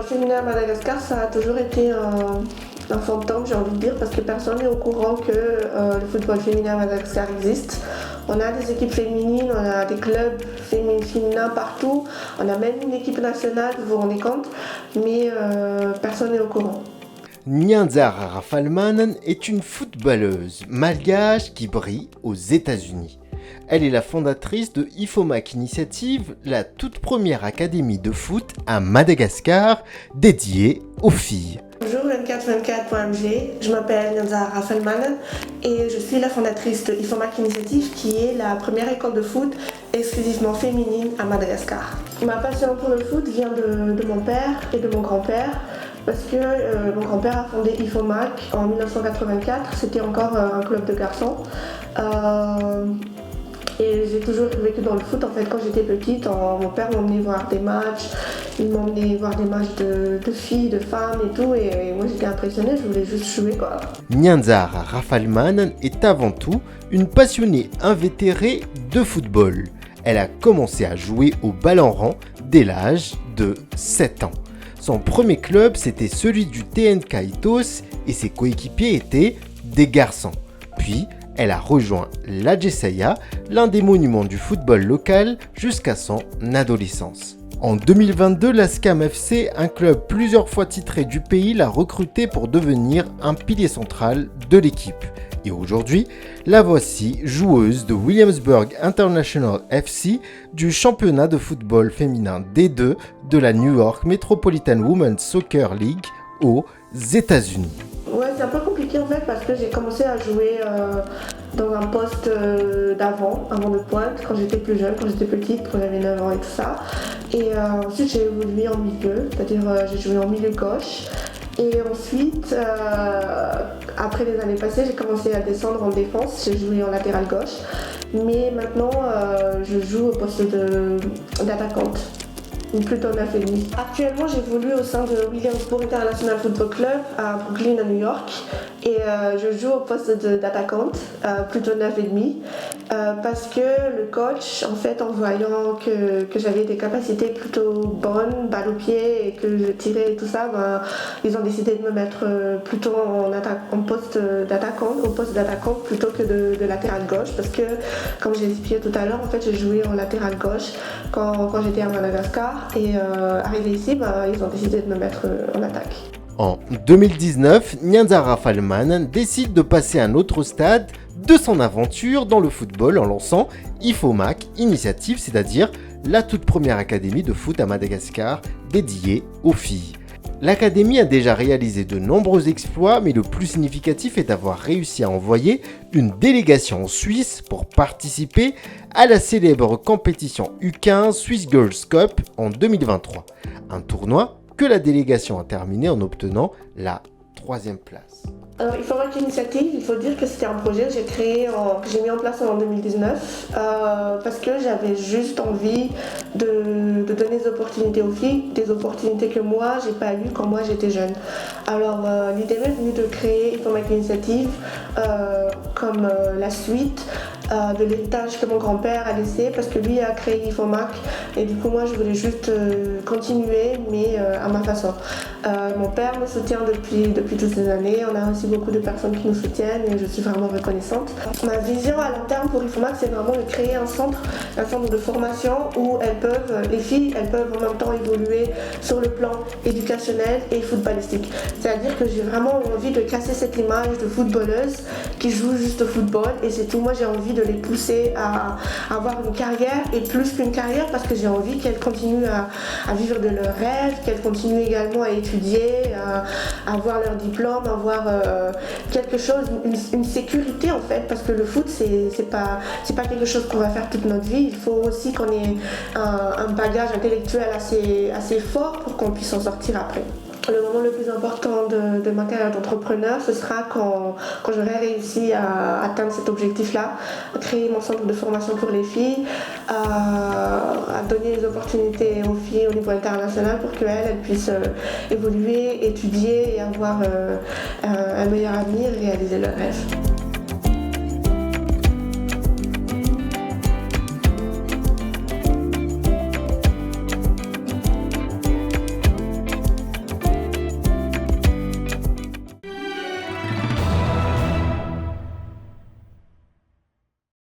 féminin à Madagascar, ça a toujours été un fantôme, j'ai envie de dire, parce que personne n'est au courant que le football féminin à Madagascar existe. On a des équipes féminines, on a des clubs féminins partout, on a même une équipe nationale, vous vous rendez compte, mais personne n'est au courant. Nyanzara Rafalmanen est une footballeuse malgache qui brille aux États-Unis. Elle est la fondatrice de IFOMAC Initiative, la toute première académie de foot à Madagascar dédiée aux filles. Bonjour 2424.mg, je m'appelle Nyanzara Rafalmanen et je suis la fondatrice de IFOMAC Initiative qui est la première école de foot exclusivement féminine à Madagascar. Ma passion pour le foot vient de mon père et de mon grand-père. Parce que mon grand-père a fondé IFOMAC en 1984, c'était encore un club de garçons. Et j'ai toujours vécu dans le foot en fait quand j'étais petite. Mon père m'emmenait voir des matchs, il m'emmenait voir des matchs de filles, de femmes et tout. Et moi j'étais impressionnée, je voulais juste jouer quoi. Nyanzara Rafalmanen est avant tout une passionnée invétérée de football. Elle a commencé à jouer au ballon rond dès l'âge de 7 ans. Son premier club, c'était celui du TNK Itos et ses coéquipiers étaient des garçons. Puis, elle a rejoint l'Adjessaya, l'un des monuments du football local, jusqu'à son adolescence. En 2022, la SCAM FC, un club plusieurs fois titré du pays, l'a recrutée pour devenir un pilier central de l'équipe. Et aujourd'hui, la voici joueuse de Williamsburg International FC du championnat de football féminin D2 de la New York Metropolitan Women's Soccer League aux États-Unis. Ouais, c'est un peu compliqué en fait parce que j'ai commencé à jouer dans un poste avant de pointe, quand j'étais plus jeune, quand j'étais petite, quand j'avais 9 ans et tout ça. Et ensuite j'ai évolué en milieu, c'est-à-dire j'ai joué en milieu gauche. Et ensuite, après les années passées, j'ai commencé à descendre en défense, j'ai joué en latéral gauche. Mais maintenant, je joue au poste d'attaquante. Ou plutôt 9,5. Actuellement, j'évolue au sein de Williamsburg International Football Club à Brooklyn, à New York. Et je joue au poste d'attaquante, plutôt 9,5. Parce que le coach, en fait, en voyant que j'avais des capacités plutôt bonnes, balle au pied et que je tirais et tout ça, ils ont décidé de me mettre plutôt en poste d'attaquant, au poste d'attaquant plutôt que de latéral gauche. Parce que, comme j'ai expliqué tout à l'heure, en fait, j'ai joué en latéral gauche quand j'étais à Madagascar. Et arrivé ici, ils ont décidé de me mettre en attaque. En 2019, Nyanzara Rafalmanen décide de passer à un autre stade de son aventure dans le football en lançant IFOMAC Initiative, c'est-à-dire la toute première académie de foot à Madagascar dédiée aux filles. L'académie a déjà réalisé de nombreux exploits, mais le plus significatif est d'avoir réussi à envoyer une délégation en Suisse pour participer à la célèbre compétition U15 Swiss Girls Cup en 2023. Un tournoi que la délégation a terminé en obtenant la 3e place. Alors, IFOMAC Initiative, il faut dire que c'était un projet que j'ai mis en place en 2019 parce que j'avais juste envie de donner des opportunités aux filles, des opportunités que moi, j'ai pas eues quand moi j'étais jeune. Alors, l'idée m'est venue de créer IFOMAC Initiative comme la suite de l'héritage que mon grand-père a laissé parce que lui a créé IFOMAC et du coup moi je voulais juste continuer mais à ma façon. Mon père me soutient depuis toutes ces années, on a aussi beaucoup de personnes qui nous soutiennent et je suis vraiment reconnaissante. Ma vision à long terme pour IFOMAC c'est vraiment de créer un centre de formation où les filles peuvent en même temps évoluer sur le plan éducationnel et footballistique. C'est-à-dire que j'ai vraiment envie de casser cette image de footballeuse qui joue juste au football et c'est tout. Moi j'ai envie de les pousser à avoir une carrière et plus qu'une carrière parce que j'ai envie qu'elles continuent à vivre de leurs rêves, qu'elles continuent également à étudier, à avoir leur diplôme, à avoir quelque chose, une sécurité en fait parce que le foot c'est pas quelque chose qu'on va faire toute notre vie. Il faut aussi qu'on ait un bagage intellectuel assez fort pour qu'on puisse en sortir après. Le moment le plus important de ma carrière d'entrepreneur, ce sera quand j'aurai réussi à atteindre cet objectif-là, à créer mon centre de formation pour les filles, à donner des opportunités aux filles au niveau international pour qu'elles puissent évoluer, étudier et avoir un meilleur avenir et réaliser leurs rêves.